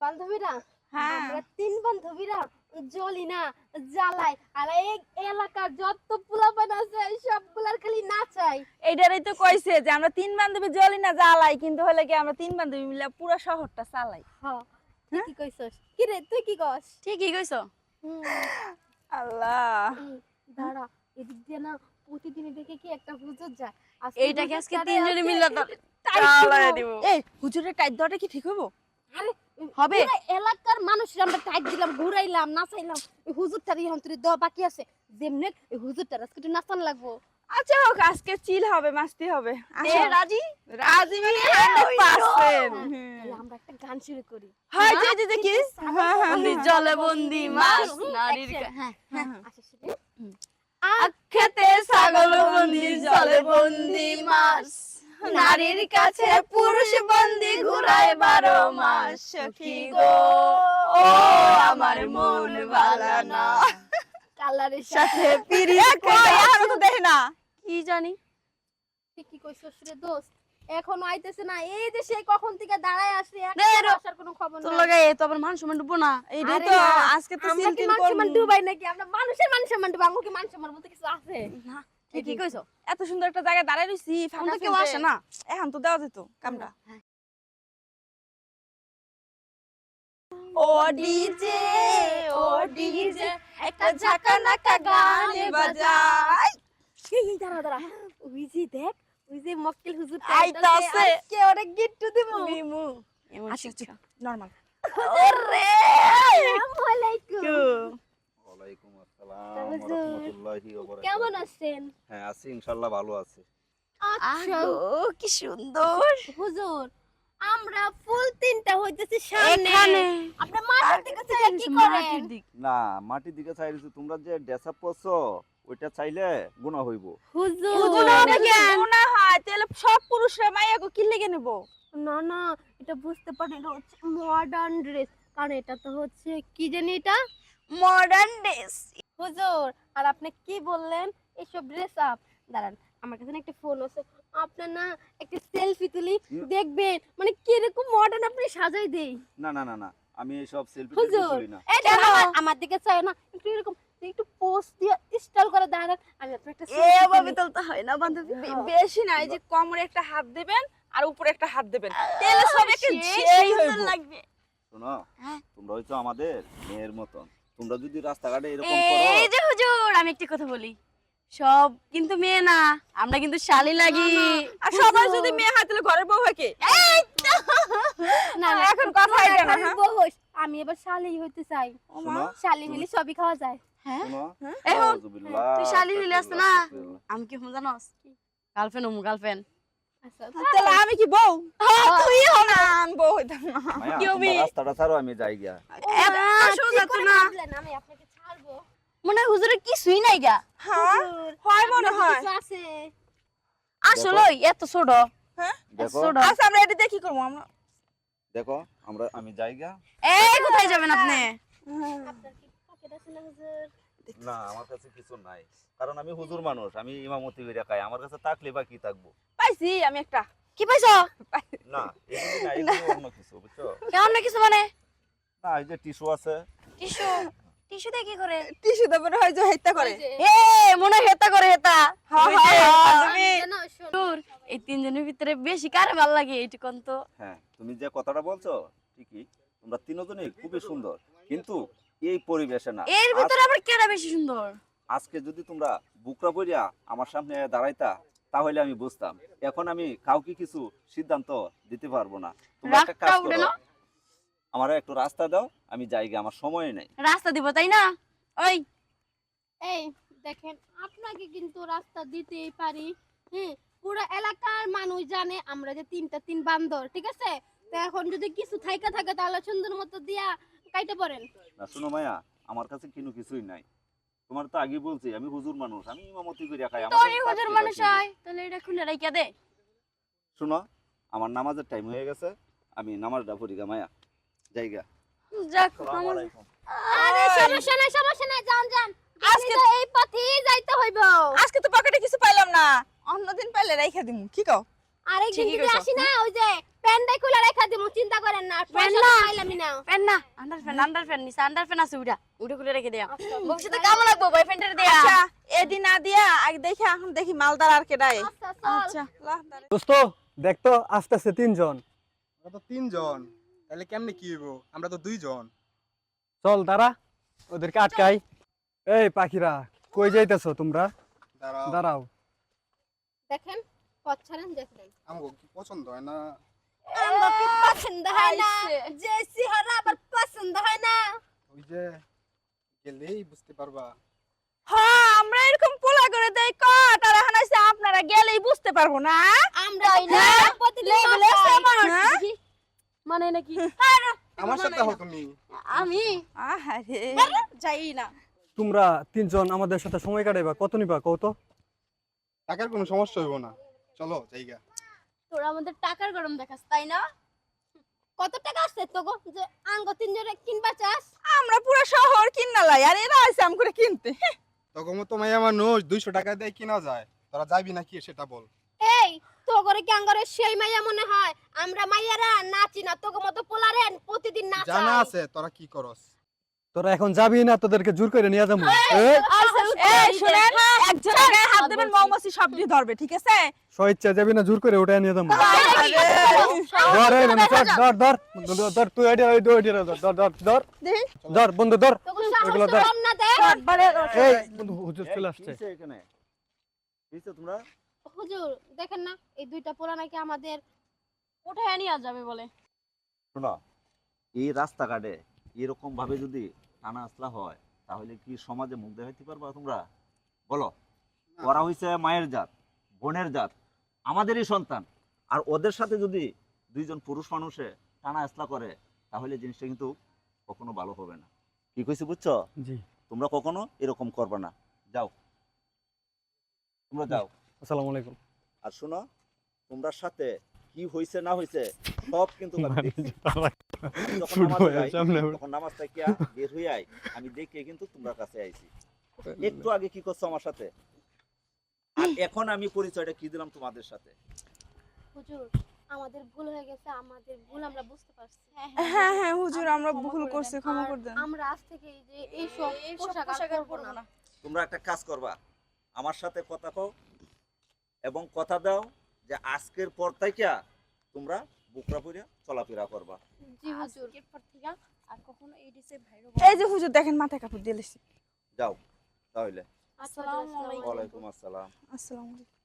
বান্ধবীরা হ্যাঁ আমরা তিন বান্ধবীরা জ্বলি না জ্বালাই আর এই এলাকার যত পোলাপান আছে সবগুলার খালি নাচাই। এইটারই তো কইছে যে আমরা তিন বান্ধবী জ্বলি না জ্বালাই, কিন্তু হলে কি আমরা তিন বান্ধবী মিলে পুরো শহরটা চালাই। হ্যাঁ ঠিকই কইছস। কি রে তুই কি কস? ঠিকই কইছো। হুম, আল্লাহ, দাঁড়া এদিক দিয়ে না প্রতিদিন দেখে কি একটা হুজুর যায়। এইটাকে আজকে তিনজনে মিলে টাইট চালাই দিব। দিব। এই হুজুরের টাইট দেওয়াটা কি ঠিক হইব? আরে হবে? পুরা এলাকার মানুষরা আমরা টাইট দিলাম, ঘুরাইলাম, নাচাইলাম। এই হুজুরটার এখন তুই দেওয়া বাকি আছে। যেমনে এই হুজুরটার আজকে একটু নাচান লাগবো। আচ্ছা হোক, আজকে চিল হবে, মাস্তি হবে। এ রাজি? রাজি মানে 100%। তাহলে আমরা একটা গান শুরু করি। হয় যে দেখি। হ্যাঁ হ্যাঁ, জলে বন্দি মাছ নারীর হ্যাঁ হ্যাঁ আচ্ছা শুনে খেতে ছাগল বন্দি, জলে বন্দি মাছ, নারীর কাছে পুরুষ বন্দি, ঘুরায় 12 মাস। সখী গো ও আমার মন ভালো না, কালারের সাথে পিরিত কই আর তো দেখি না কি জানি। তুই কি কইছস রে দোস্ত? এখনো আইতেছে না। এই যে সে কখন থেকে দাঁড়ায় আসছে, রে একটা আসার কোনো খবর তোর নাই। লগে তো আবার মান সম্মান ডুবো না। এইটাই আরে তো না, আজকে তো আমরা কি সিলটিল মান করব সম্মান ডুবাই নাকি? আমরা মানুষের মান সম্মান ডুবাই। আমাকে মান সম্মান বলতে কিছু আছে? না। কি কইছো? এত সুন্দর একটা জায়গায় দাঁড়ায় রইছি, ফাঁকা কেউ আসে না। এখন তো দেওয়া যেত কামটা। ও ডিজে ও ডিজে একটা ঝাঁকানাকা গান বাজাই। এই দাঁড়া দাঁড়া। ওই যে দেখ, ওই যে মক্কেল হুজুর আইতাছে। আজকে ওরে গিট্টু দিমু। বিমু আচ্ছা নরমাল। ওরে আসসালামু আলাইকুম। ওয়ালাইকুম আসসালাম ওয়া রাহমাতুল্লাহি ওয়া বারাকাতুহু। কেমন আছেন? হ্যাঁ আছি ইনশাআল্লাহ ভালো আছি। আচ্ছা আগো কি সুন্দর। হুজুর, আমরা ফুল তিনটা হইতেছি সামনে। এখানে আপনি মাঠের দিকে চাই কি করেন? মাটির দিক। না মাটির দিকে চাইছি, তোমরা যে ড্রেস আপ করছো ওইটা চাইলে গুনাহ হইব। হুজুর হুজুর হবে কেন? না হয় তাহলে সব পুরুষরা মাইয়াকে কি লেগে নেব? না না, এটা বুঝতে পারেন, এটা হচ্ছে মডার্ন ড্রেস। কারণ এটা তো হচ্ছে কি জানি এটা মডার্ন ড্রেস। হুজুর। আর আপনি কি বললেন এইসব ড্রেস আপ? দাঁড়ান, আমার কাছে না একটা ফোন আছে, আপনার না একটা সেলফি তুলি, দেখবেন মানে কিরকম মডার্ন আপনি সাজাই দেই। না না না না, আমি এইসব সেলফি হুজুর করি না। এই যে আমার দিকে চাই না, একটু এরকম একটু পোস্ট দিয়ে স্টাইল করে দাঁড়ান, আমি আপনার একটা এ selfie ভাবে তুলি। তোলতে হয় না বান্ধবী, বেশি না। এই যে কোমরে একটা হাত দিবেন আর উপরে একটা হাত দিবেন, তাহলে সব একটা সেই হইব লাগবে। শোনো, হ্যাঁ। তোমরা হইছো আমাদের মেয়ের মতন। তোমরা যদি রাস্তাঘাটে এরকম করো, এই যে হুজুর, আমি একটা কথা বলি, সব কিন্তু মেয়ে না, আমরা কিন্তু শালি লাগি। আর সবাই যদি মেয়ে হয় তাহলে ঘরের বউ হয় কে? না না, এখন কথা এটা না, হ্যাঁ? বউস, আমি এবার শালি হইতে চাই। শোনো শালি হইলে সবই খাওয়া যায়। হ্যাঁ শোনো এখন আউযুবিল্লাহ, তুই শালি হইলে আসতে না, আস্তাগফিরুল্লাহ। আমি কি হম জানোস? গার্লফ্রেন্ড হমু, গার্লফ্রেন্ড। আচ্ছা তাহলে আমি কি বউ? তুই হো না, আমি বউ হইতাম না। মায়া, কি হবি? তোমরা রাস্তাটা ছাড়ো, আমি যাই গিয়া। এত সোজা তো না। আমি আপনাকে ছাড়বো। মনে হয় হুজুরের কিছুই নাই গা। হ্যাঁ হয় মনে হয়। কিছু আছে। আসলে এত ছোট। হ্যাঁ দেখো আচ্ছা আমরা এটা দেখি করবো আমরা। দেখো আমি যাই গিয়া। এই কোথায় যাবেন আপনি? আপনার কি পকেট আছে না হুজুর? না আমার কাছে কিছু নাই, কারণ আমি হুজুর মানুষ, আমি ইমামতি করে খাই, আমার কাছে থাকলে বা কি থাকবো। পাইছি আমি একটা। কি পাইছো? না এগুলি না, এগুলি অন্য কিছু, বুঝছো? কেমন না কিছু মানে? না এই যে টিস্যু আছে। টিস্যু টিস্যু দিয়ে কি করে? টিস্যু দিয়ে মনে হয় যে হেতা করে। ওই যে- এ মনে হয় হেতা করে হেতা। আমি জানো, শোনো, দূর, এই তিনজনের ভিতরে বেশি কারে ভালো লাগে এইটুকুন তো। হ্যাঁ তুমি যে কথাটা বলছো ঠিকই, তোমরা তিনজনই খুবই সুন্দর, কিন্তু এই পরিবেশে না। এর ভিতরে আবার কেডা বেশি সুন্দর? আজকে যদি তোমরা বুকরা পড়িয়া আমার সামনে দাঁড়াইতা তাহলে আমি বুঝতাম। এখন আমি কাউকে কিছু সিদ্ধান্ত দিতে পারবো না। তোমরা একটা কাজ রাগটা উঠে করো, না? আমার একটু রাস্তা দাও, আমি যাই গে, আমার সময় নেই। রাস্তা দিব তাই না? ওই এই দেখেন, আপনাকে কিন্তু রাস্তা দিতেই পারি। হ্যাঁ, পুরো এলাকার মানুষ জানে আমরা যে তিন বান্দর, ঠিক আছে? তো এখন যদি কিছু থাইকা থাকে তাহলে সুন্দর মতো দিয়া কাইতে পারেন। না শোনো মায়া, আমার কাছে কিন্তু কিছুই নাই। তোমার তো আগে বলছি আমি হুজুর মানুষ, আমি ইমামতি করে খাই। আমার তোর কাছে হুজুর থাকতে মানুষ বাকি নেই। হয়, তাহলে এটা খুলে রাইখা দে। শোনো, আমার নামাজের টাইম হয়ে গেছে, আমি নামাজটা পড়ি গা মায়া, জায়গা। যাক আসসালামু আলাইকুম। আরে সমস্যা নাই, যান যান। আজকে আজকে তো এই পথেই যাইতে হইব। আজকে তো পকেটে কিছু পাইলাম না, অন্যদিন পাইলে রাইখা দিমু। কি কও? আরেকদিন ঠিকই যদি কইছো। আসি না, ওই যে প্যান্ডাই খুলে রেখা দিমু, চিন্তা করেন না। প্যান্ট পয়সা না। তো পাইলামই না। প্যান্ট না, আন্ডারপ্যান্ট নিছে, আন্ডারপ্যান্ট আছে উড়া খুলে রেখে দেয়া। ভবিষ্যতে কামো লাগবো বয়ফ্রেন্ডের দেয়া। আচ্ছা এদিন না দিয়া আগে দেখি এখন দেখি মালদার আর কেডাই। আচ্ছা চল। আচ্ছা দোস্ত দেখ তো আসতেছে 3 জন। আমরা তো 3 জন, তাহলে কেমনে কি হইব? আমরা তো 2 জন। চল দাঁড়া, ওদেরকে আটকাই। এই পাখিরা, কই যাইতেছো তোমরা? দাঁড়াও, দাঁড়াও। দেখেন পথ ছাড়েন, দেখেন আমাকে কি পছন্দ হয় না? আমার কি পছন্দ হয় না, যে সিহারা আবার পছন্দ হয় না। ওই যে গেলেই বুঝতে পারবা। হ্যাঁ আমরা এরকম পোলা করে দেই ক তারা হানাইছে আপনারা গেলেই বুঝতে পারবো না। আমরা তো প্রতিদিন লেভেলে পাই। হ্যাঁ? মানে নাকি আমার সাথে হও তুমি। আমি আহারে যাই না। তোমরা 3 জন আমাদের সাথে সময় কাটাইবা, কত নিবা কও তো? টাকার কোনো সমস্যা হইব না, চলো জায়গা। তোরা আমাদের টাকার গরম দেখাস তাই না? কত টাকা আছে তো গো যে আঙ্গ তিনজনে কিনবা চাস? আমরা পুরো শহর কিনা লাই আর এরা আছে আম করে কিনতে। তখন তো মাইয়া মানুষ 200 টাকা দিয়ে কিনা যায়, তোরা যাবি নাকি সেটা বল। এই তো করে কি আঙ্গরে সেই মাইয়া মনে হয়? আমরা মাইয়ারা নাচি না, তোকে মতো পোলারেন প্রতিদিন নাচাই। জানা আছে তোরা কি করস। তোরা এখন যাবি না, তোদেরকে জোর করে নিয়ে যাবো। এই এই শুনেন একজন গায়ে হাত দেবেন মৌমাছি সব দিয়ে ধরবে ঠিক আছে? স্বেচ্ছা যাবি না, জোর করে উঠায় নিয়ে যাবো। আরে ধর এই বন্ধু, ধর ধর ধর ধর তুই আইডিয়া ওই দুই ধর ধর ধর ধর দেখি ধর বন্ধু ধর। তোকে ওগুলো সাহস ধর। কম না দে। এই বন্ধু হুজুর চলে আসছে। কিসে এখানে কিসে তোমরা? হুজুর দেখেন না, এই দুইটা পোলা নাকি আমাদের উঠায় নিয়ে যাবে বলে। শোনো, এই রাস্তাঘাটে এরকম ভাবে যদি টানা আসলা হয় তাহলে কি সমাজে মুখ দেখাইতে পারবা তোমরা? বলো। ওরা হইছে মায়ের জাত, বোনের জাত, আমাদেরই সন্তান। আর ওদের সাথে যদি 2 জন পুরুষ মানুষে টানা আসলা করে তাহলে জিনিসটা কিন্তু কখনো ভালো হবে না। কি কইছি বুঝছো? জি তোমরা কখনো এরকম করবে না। যাও, তোমরা যাও। আসসালামু আলাইকুম। আর শোনো, তোমরা সাথে কি হইছে না হইছে সব কিন্তু আমি দেখছি। আমি যখন নামাজে যাই, তখন নামাজ থেকে বের হয়ে আই, আমি দেখে কিন্তু তোমরা কাছে আইছি। একটু আগে কি করছো আমার সাথে, আর এখন আমি পরিচয়টা কি দিলাম তোমাদের সাথে। হুজুর আমাদের ভুল হয়ে গেছে, আমাদের ভুল আমরা বুঝতে পারছি। হ্যাঁ হ্যাঁ হুজুর আমরা ভুল করছি ক্ষমা করে দেন। আমরা আজ থেকে এই যে এইসব পোশাক আর পরবো না। তোমরা একটা কাজ করবা, আমার সাথে কথা কও এবং কথা দাও যে আজকের পর থেকে তোমরা বুকরা পরিয়া চলাফেরা করবা। জি হুজুর। আজকের পর থেকে আর কখনো এই ডিসে ভাইরো এই যে হুজুর দেখেন মাথায় কাপড় দিয়ে লেছি। যাও তাহলে। আসসালামু আলাইকুম। ওয়ালাইকুম আসসালাম। আসসালামু আলাইকুম।